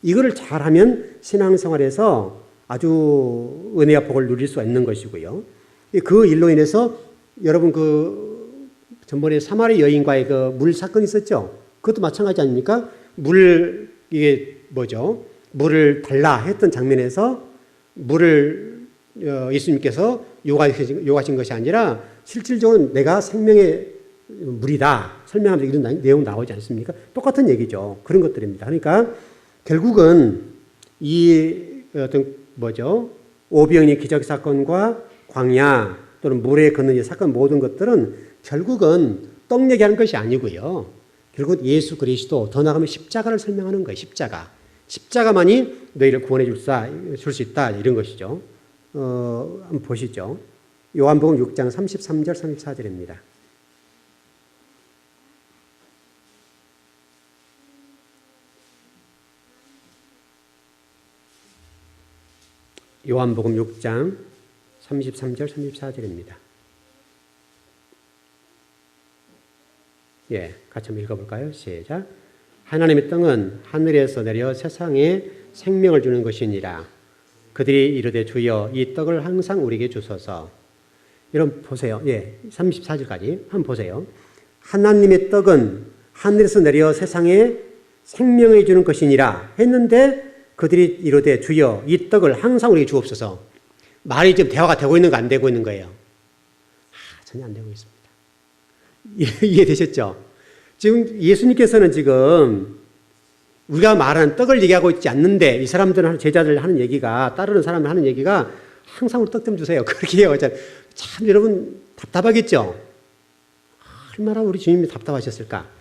이거를 잘하면 신앙생활에서 아주 은혜와 복을 누릴 수가 있는 것이고요. 그 일로 인해서 여러분 그 전번에 사마리 여인과의 그 물 사건이 있었죠. 그것도 마찬가지 아닙니까? 이게 물을 달라 했던 장면에서 물을 예수님께서 요구하신 것이 아니라 실질적으로 내가 생명의 물이다 설명하면서 이런 내용 나오지 않습니까? 똑같은 얘기죠. 그런 것들입니다. 그러니까 결국은 이 어떤 오병이의 기적 사건과 광야 또는 물에 걷는 이 사건 모든 것들은 결국은 떡 얘기하는 것이 아니고요. 결국 예수 그리스도, 더 나가면 십자가를 설명하는 거예요. 십자가. 십자가만이 너희를 구원해 줄 수 있다. 이런 것이죠. 한번 보시죠. 요한복음 6장 33절 34절입니다. 요한복음 6장 33절 34절입니다. 예, 같이 한번 읽어볼까요? 시작. 하나님의 떡은 하늘에서 내려 세상에 생명을 주는 것이니라. 그들이 이르되 주여 이 떡을 항상 우리에게 주소서. 여러분 보세요. 예, 34절까지 한번 보세요. 하나님의 떡은 하늘에서 내려 세상에 생명을 주는 것이니라 했는데 그들이 이르되 주여 이 떡을 항상 우리에게 주옵소서. 말이 지금 대화가 되고 있는 거 안 되고 있는 거예요? 전혀 안 되고 있습니다. 이해되셨죠? 지금 예수님께서는 지금 우리가 말하는 떡을 얘기하고 있지 않는데 이 사람들은 제자들 하는 얘기가 따르는 사람들 하는 얘기가 항상 우리 떡 좀 주세요. 그렇게 얘기하잖아요. 참 여러분 답답하겠죠? 얼마나 우리 주님이 답답하셨을까?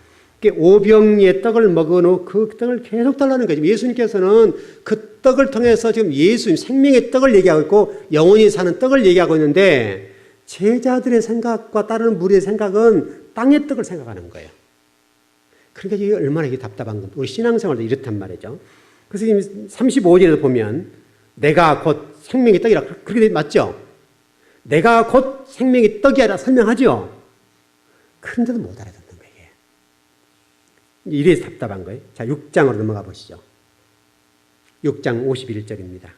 오병이의 떡을 먹어놓고 그 떡을 계속 달라는 거죠. 예수님께서는 그 떡을 통해서 지금 예수님 생명의 떡을 얘기하고 있고 영원히 사는 떡을 얘기하고 있는데 제자들의 생각과 따르는 무리의 생각은 땅의 떡을 생각하는 거예요. 그러니까 이게 얼마나 이게 답답한 겁니다. 우리 신앙생활도 이렇단 말이죠. 그래서 35절에도 보면 내가 곧 생명의 떡이라 그렇게 맞죠? 내가 곧 생명의 떡이라 설명하죠. 그런데도 못 알아듣는 거예요. 이래서 답답한 거예요. 자, 6장으로 넘어가 보시죠. 6장 51절입니다.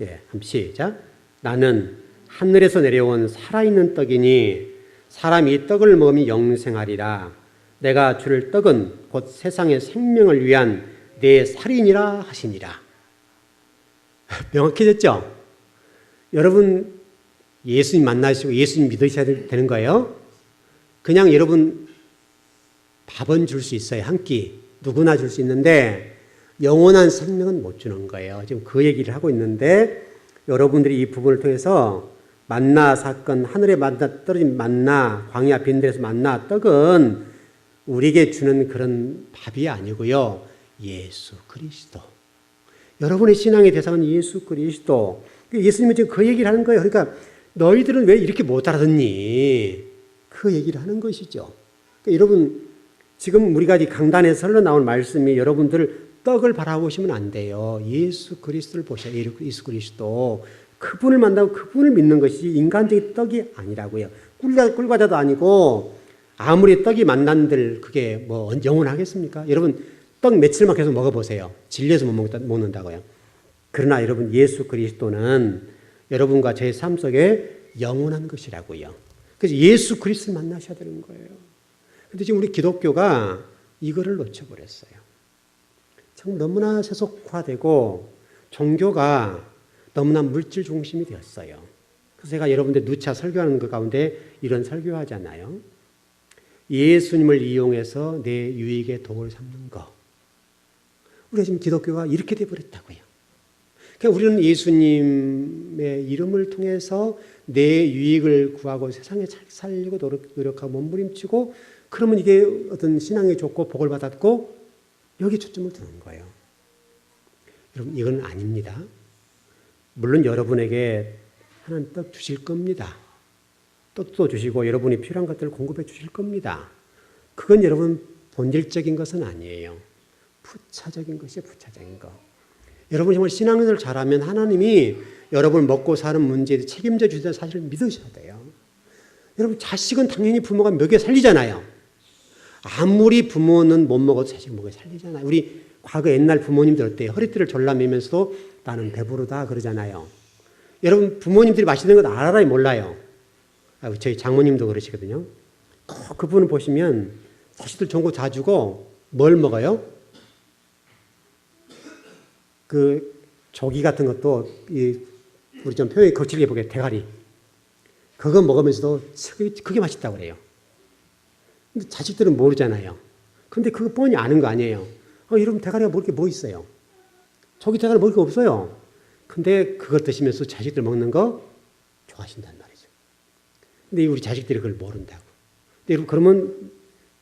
예, 한번 시작. 나는 하늘에서 내려온 살아있는 떡이니 사람이 이 떡을 먹으면 영생하리라. 내가 줄 떡은 곧 세상의 생명을 위한 내 살이니라 하시니라. 명확해졌죠? 여러분 예수님 만나시고 예수님 믿으셔야 되는 거예요. 그냥 여러분 밥은 줄 수 있어요. 한 끼 누구나 줄 수 있는데 영원한 생명은 못 주는 거예요. 지금 그 얘기를 하고 있는데 여러분들이 이 부분을 통해서 만나 사건, 하늘에 떨어진 만나, 광야 빈들에서 만나 떡은 우리에게 주는 그런 밥이 아니고요. 예수 그리스도. 여러분의 신앙의 대상은 예수 그리스도. 예수님은 지금 그 얘기를 하는 거예요. 그러니까 너희들은 왜 이렇게 못 알아듣니? 그 얘기를 하는 것이죠. 그러니까 여러분 지금 우리가 이 강단에서 흘러나온 말씀이 여러분들 떡을 바라보시면 안 돼요. 예수 그리스도를 보셔야 돼요. 예수 그리스도. 그분을 만나고 그분을 믿는 것이 인간적인 떡이 아니라고요. 꿀과자도 아니고 아무리 떡이 만난들 그게 뭐 영원하겠습니까? 여러분 떡 며칠만 계속 먹어보세요. 질려서 못 먹는다고요. 그러나 여러분 예수 그리스도는 여러분과 제 삶 속에 영원한 것이라고요. 그래서 예수 그리스도를 만나셔야 되는 거예요. 그런데 지금 우리 기독교가 이거를 놓쳐버렸어요. 참 너무나 세속화되고 종교가 너무나 물질 중심이 되었어요. 그래서 제가 여러분들 누차 설교하는 것 가운데 이런 설교하잖아요. 예수님을 이용해서 내 유익의 도구를 삼는 것. 우리가 지금 기독교가 이렇게 되어버렸다고요. 그러니까 우리는 예수님의 이름을 통해서 내 유익을 구하고 세상에 잘 살려고 노력하고 몸부림치고 그러면 이게 어떤 신앙이 좋고 복을 받았고 여기 초점을 두는 거예요. 여러분 이건 아닙니다. 물론 여러분에게 하나님 떡 주실 겁니다. 떡도 주시고 여러분이 필요한 것들을 공급해 주실 겁니다. 그건 여러분 본질적인 것은 아니에요. 부차적인 것이에요. 부차적인 거. 여러분 정말 신앙생활을 잘하면 하나님이 여러분을 먹고 사는 문제에 책임져 주시다는 사실을 믿으셔야 돼요. 여러분 자식은 당연히 부모가 먹여 살리잖아요. 아무리 부모는 못 먹어도 자식 먹여 살리잖아요. 우리 과거 옛날 부모님들 어때요? 허리띠를 졸라매면서도 나는 배부르다 그러잖아요. 여러분 부모님들이 맛있는 건 알아요? 몰라요? 저희 장모님도 그러시거든요. 그분을 보시면 자식들 좋은 거 다 주고 뭘 먹어요? 그 조기 같은 것도 우리 좀 표현이 거칠게 보게 대가리. 그거 먹으면서도 그게 맛있다고 그래요. 근데 자식들은 모르잖아요. 근데 그거 뻔히 아는 거 아니에요. 여러분 대가리가 먹을 게 뭐 있어요? 조기 대가리 먹을 게 없어요. 근데 그걸 드시면서 자식들 먹는 거 좋아하신단 말이죠. 근데 우리 자식들이 그걸 모른다고. 근데 그러면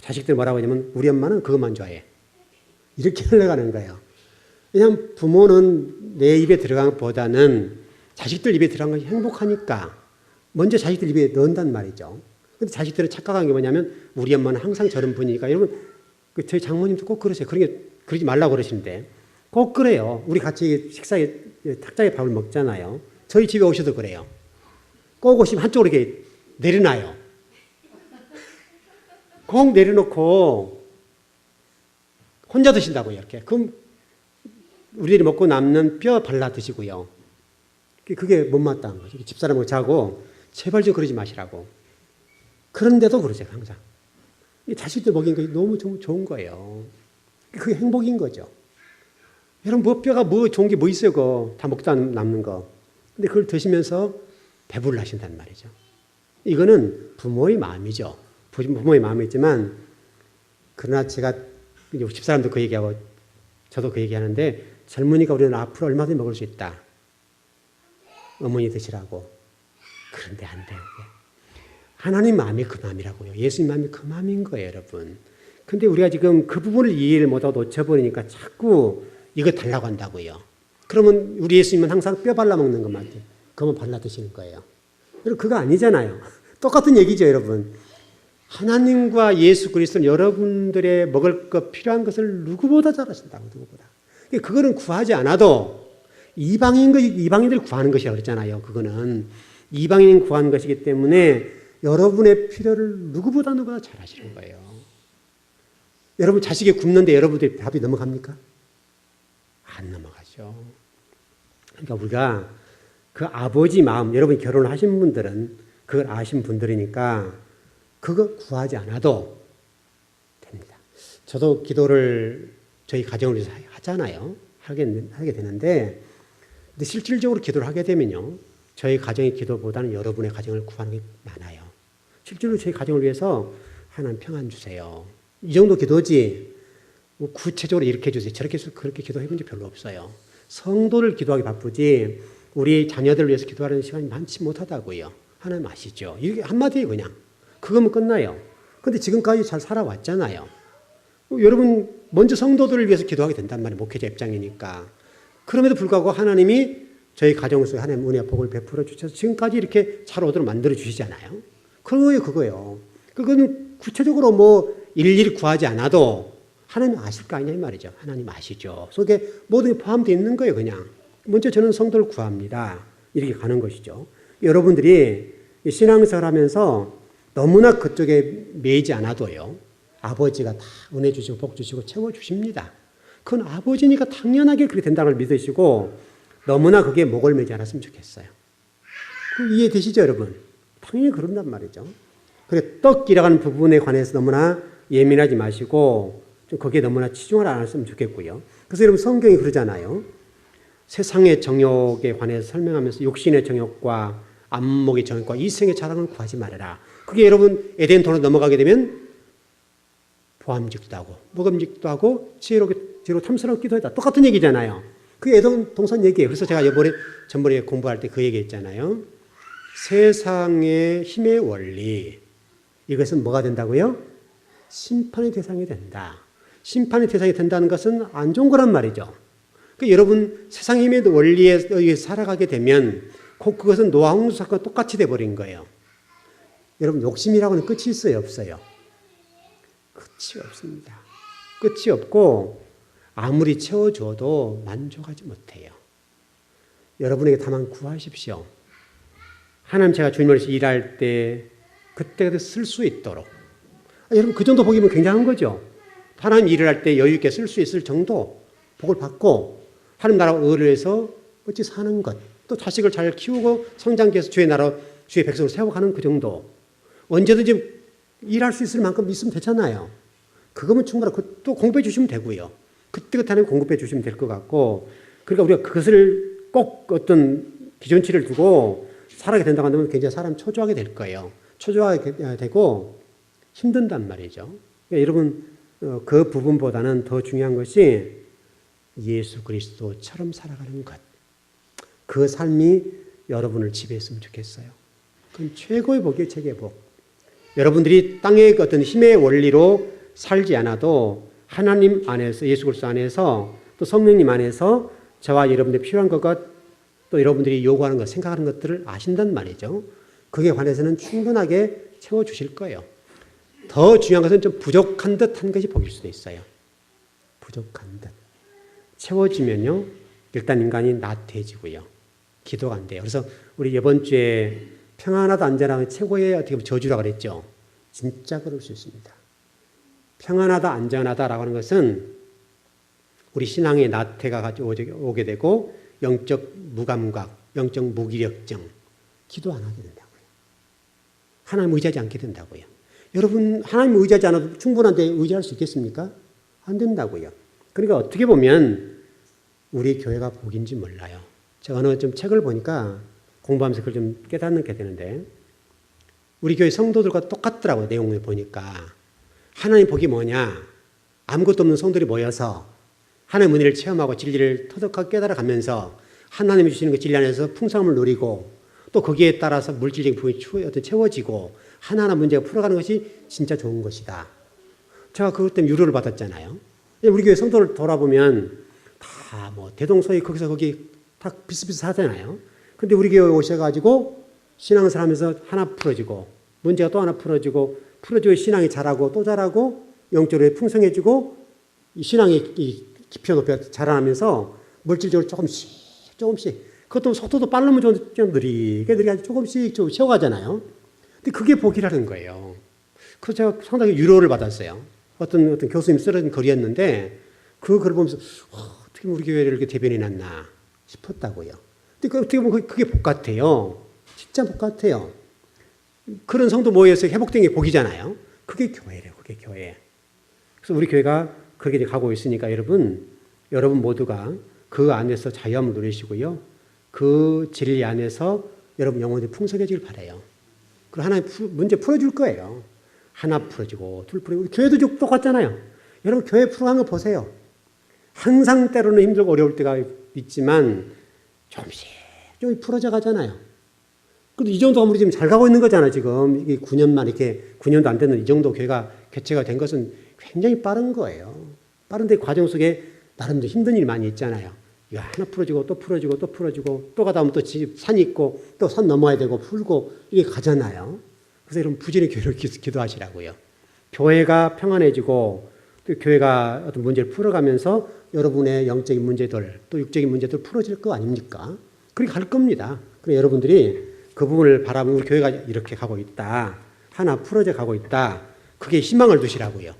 자식들이 뭐라고 하냐면 우리 엄마는 그것만 좋아해. 이렇게 흘러가는 거예요. 그냥 부모는 내 입에 들어간 것보다는 자식들 입에 들어간 것이 행복하니까 먼저 자식들 입에 넣는단 말이죠. 근데 자식들은 착각한 게 뭐냐면 우리 엄마는 항상 저런 분이니까 여러분 저희 장모님도 꼭 그러세요. 그러지 말라고 그러시는데 꼭 그래요. 우리 같이 식사에 탁자에 밥을 먹잖아요. 저희 집에 오셔도 그래요. 꼭 오시면 한쪽으로 이렇게 내려놔요. 꼭 내려놓고 혼자 드신다고요. 이렇게. 그럼 우리들이 먹고 남는 뼈 발라 드시고요. 그게 못마땅한 거죠. 집사람하고 자고 제발 좀 그러지 마시라고. 그런데도 그러세요. 항상. 자식들 먹인 게 너무 좋은 거예요. 그게 행복인 거죠. 여러분 뭐 뼈가 뭐 좋은 게 뭐 있어요. 그거 다 먹다 남는 거. 근데 그걸 드시면서 배부를 하신단 말이죠. 이거는 부모의 마음이죠. 부모의 마음이지만 그러나 제가 집사람도 그 얘기하고 저도 그 얘기하는데 젊으니까 우리는 앞으로 얼마든지 먹을 수 있다. 어머니 드시라고. 그런데 안 돼요. 하나님 마음이 그 마음이라고요. 예수님 마음이 그 마음인 거예요, 여러분. 근데 우리가 지금 그 부분을 이해를 못하고 놓쳐버리니까 자꾸 이거 달라고 한다고요. 그러면 우리 예수님은 항상 뼈 발라 먹는 것만 그것만 발라 드시는 거예요. 여러분 그거 아니잖아요. 똑같은 얘기죠, 여러분. 하나님과 예수 그리스도는 여러분들의 먹을 것 필요한 것을 누구보다 잘 아신다고, 누구보다. 그거는 구하지 않아도 이방인들 구하는 것이라고 그랬잖아요. 그거는 이방인 구하는 것이기 때문에 여러분의 필요를 누구보다 잘 아시는 거예요. 여러분 자식이 굶는데 여러분들이 밥이 넘어갑니까? 안 넘어가죠. 그러니까 우리가 그 아버지 마음, 여러분이 결혼을 하신 분들은 그걸 아신 분들이니까 그거 구하지 않아도 됩니다. 저도 기도를 저희 가정을 위해서 하잖아요. 하게 되는데 근데 실질적으로 기도를 하게 되면요. 저희 가정의 기도보다는 여러분의 가정을 구하는 게 많아요. 실제로 저희 가정을 위해서 하나님 평안 주세요. 이 정도 기도지 뭐 구체적으로 이렇게 해주세요. 저렇게 해서 그렇게 기도해 본 적 별로 없어요. 성도를 기도하기 바쁘지 우리 자녀들을 위해서 기도하는 시간이 많지 못하다고요. 하나님 아시죠? 이게 한마디예요 그냥. 그거면 끝나요. 근데 지금까지 잘 살아왔잖아요. 여러분 먼저 성도들을 위해서 기도하게 된단 말이에요. 목회자 입장이니까. 그럼에도 불구하고 하나님이 저희 가정 속에 하나님 은혜와 복을 베풀어 주셔서 지금까지 이렇게 잘 오도록 만들어 주시잖아요. 그거예요. 그거는 구체적으로 뭐 일일이 구하지 않아도 하나님 아실 거 아니냐 이 말이죠. 하나님 아시죠. 속에 모든 게 포함되어 있는 거예요. 그냥. 먼저 저는 성도를 구합니다. 이렇게 가는 것이죠. 여러분들이 신앙생활 하면서 너무나 그쪽에 매이지 않아도요. 아버지가 다 은혜 주시고 복 주시고 채워주십니다. 그건 아버지니까 당연하게 그렇게 된다는 걸 믿으시고 너무나 그게 목을 매지 않았으면 좋겠어요. 이해되시죠 여러분? 당연히 그런단 말이죠. 그래 떡이라는 부분에 관해서 너무나 예민하지 마시고 좀 거기에 너무나 치중을 안 했으면 좋겠고요. 그래서 여러분 성경이 그러잖아요. 세상의 정욕에 관해서 설명하면서 육신의 정욕과 안목의 정욕과 이생의 자랑을 구하지 말아라. 그게 여러분 에덴 동으로 넘어가게 되면 보암직도 하고 먹음직도 하고 지혜로 탐스럽기도 하다. 똑같은 얘기잖아요. 그게 에덴 동산 얘기예요. 그래서 제가 전번에 공부할 때 그 얘기했잖아요. 세상의 힘의 원리 이것은 뭐가 된다고요? 심판의 대상이 된다. 심판의 대상이 된다는 것은 안 좋은 거란 말이죠. 그러니까 여러분 세상 힘의 원리에 의해 살아가게 되면 그것은 노아 홍수 사건과 똑같이 돼버린 거예요. 여러분 욕심이라고는 끝이 있어요? 없어요? 끝이 없습니다. 끝이 없고 아무리 채워줘도 만족하지 못해요. 여러분에게 다만 구하십시오. 하나님 제가 주님을 위해서 일할 때 그때 쓸 수 있도록. 여러분 그 정도 복이면 굉장한 거죠. 하나님 일을 할 때 여유 있게 쓸 수 있을 정도 복을 받고 하나님 나라 의를 위해서 어찌 사는 것. 또 자식을 잘 키우고 성장케 해서 주의 나라 주의 백성을 세워가는 그 정도. 언제든지 일할 수 있을 만큼 있으면 되잖아요. 그거면 충분하고 또 공부해 주시면 되고요. 그때그때 하나님 공급해 주시면 될 것 같고 그러니까 우리가 그것을 꼭 어떤 기준치를 두고 살아게 된다고 한다면 굉장히 사람 초조하게 될 거예요. 초조하게 되고 힘든단 말이죠. 그러니까 여러분 그 부분보다는 더 중요한 것이 예수 그리스도처럼 살아가는 것. 그 삶이 여러분을 지배했으면 좋겠어요. 그건 최고의 복이에요, 최고의 복. 여러분들이 땅의 어떤 힘의 원리로 살지 않아도 하나님 안에서, 예수 그리스도 안에서, 또 성령님 안에서 저와 여러분들이 필요한 것과 또 여러분들이 요구하는 것, 생각하는 것들을 아신단 말이죠. 그에 관해서는 충분하게 채워주실 거예요. 더 중요한 것은 좀 부족한 듯한 것이 복일 수도 있어요. 부족한 듯. 채워지면요, 일단 인간이 나태해지고요. 기도가 안 돼요. 그래서 우리 이번 주에 평안하다 안전하다 최고의 어떻게 보면 저주라고 그랬죠. 진짜 그럴 수 있습니다. 평안하다 안전하다라고 하는 것은 우리 신앙의 나태가 오게 되고 영적 무감각, 영적 무기력증, 기도 안 하게 된다고요. 하나님 의지하지 않게 된다고요. 여러분 하나님 의지하지 않아도 충분한데 의지할 수 있겠습니까? 안 된다고요. 그러니까 어떻게 보면 우리 교회가 복인지 몰라요. 제가 어느 좀 책을 보니까 공부하면서 그걸 좀 깨닫게 되는데 우리 교회 성도들과 똑같더라고요. 내용을 보니까. 하나님 복이 뭐냐? 아무것도 없는 성도들이 모여서 하나님의 은혜를 체험하고 진리를 터득하고 깨달아가면서 하나님이 주시는 그 진리 안에서 풍성함을 누리고 또 거기에 따라서 물질적인 부분이 채워지고 하나하나 문제가 풀어가는 것이 진짜 좋은 것이다. 제가 그것 때문에 유로를 받았잖아요. 우리 교회 성도를 돌아보면 다 뭐 대동소이 거기서 거기 다 비슷비슷하잖아요. 근데 우리 교회 오셔가지고 신앙생활 하면서 하나 풀어지고 문제가 또 하나 풀어지고 신앙이 자라고 또 자라고 영적으로 풍성해지고 이 신앙이 깊이 높여 자라나면서 물질적으로 조금씩 그것도 속도도 빠르면 좀 느리게 조금씩 좀 쉬어가잖아요. 근데 그게 복이라는 거예요. 그래서 제가 상당히 위로를 받았어요. 어떤 교수님 쓰러진 글이었는데 그 글을 보면서 어떻게 우리 교회를 이렇게 대변해 놨나 싶었다고요. 근데 어떻게 보면 그게 복 같아요. 진짜 복 같아요. 그런 성도 모여서 회복된 게 복이잖아요. 그게 교회래요. 그게 교회. 그래서 우리 교회가 그렇게 가고 있으니까 여러분 모두가 그 안에서 자유함을 누리시고요. 그 진리 안에서 여러분 영혼이 풍성해지길 바라요. 그리고 하나님 문제 풀어줄 거예요. 하나 풀어지고 둘 풀어지고 우리 교회도 똑같잖아요. 여러분 교회 풀어가는 거 보세요. 항상 때로는 힘들고 어려울 때가 있지만 조금씩 풀어져 가잖아요. 그래도 이 정도 우리 지금 잘 가고 있는 거잖아요. 지금 이게 9년만 이렇게 9년도 안 되는 이 정도 교회가 개최가 된 것은 굉장히 빠른 거예요. 빠른데 과정 속에 나름대로 힘든 일이 많이 있잖아요. 이거 하나 풀어지고 또 풀어지고 또 풀어지고 또 가다 보면 또 산이 있고 또 산 넘어야 되고 풀고 이게 가잖아요. 그래서 여러분 부지런히 교회를 기도하시라고요. 교회가 평안해지고 또 교회가 어떤 문제를 풀어가면서 여러분의 영적인 문제들 또 육적인 문제들 풀어질 거 아닙니까? 그렇게 갈 겁니다. 그래서 여러분들이 그 부분을 바라보면 교회가 이렇게 가고 있다. 하나 풀어져 가고 있다. 그게 희망을 두시라고요.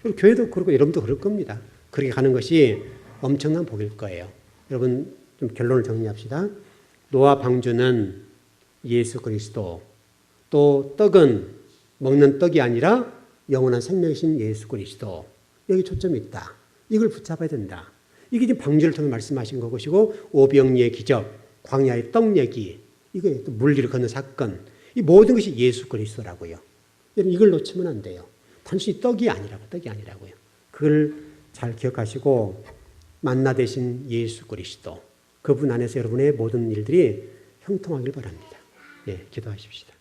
그리고 교회도 그렇고 여러분도 그럴 겁니다. 그렇게 가는 것이 엄청난 복일 거예요. 여러분 좀 결론을 정리합시다. 노아 방주는 예수 그리스도 또 떡은 먹는 떡이 아니라 영원한 생명이신 예수 그리스도 여기 초점이 있다. 이걸 붙잡아야 된다. 이게 지금 방주를 통해 말씀하신 것이고 오병이의 기적, 광야의 떡 얘기 이게 또 물리를 걷는 사건 이 모든 것이 예수 그리스도라고요. 여러분 이걸 놓치면 안 돼요. 단순히 떡이 아니라고요. 그걸 잘 기억하시고 만나 되신 예수 그리스도 그분 안에서 여러분의 모든 일들이 형통하길 바랍니다. 예, 기도하십시다.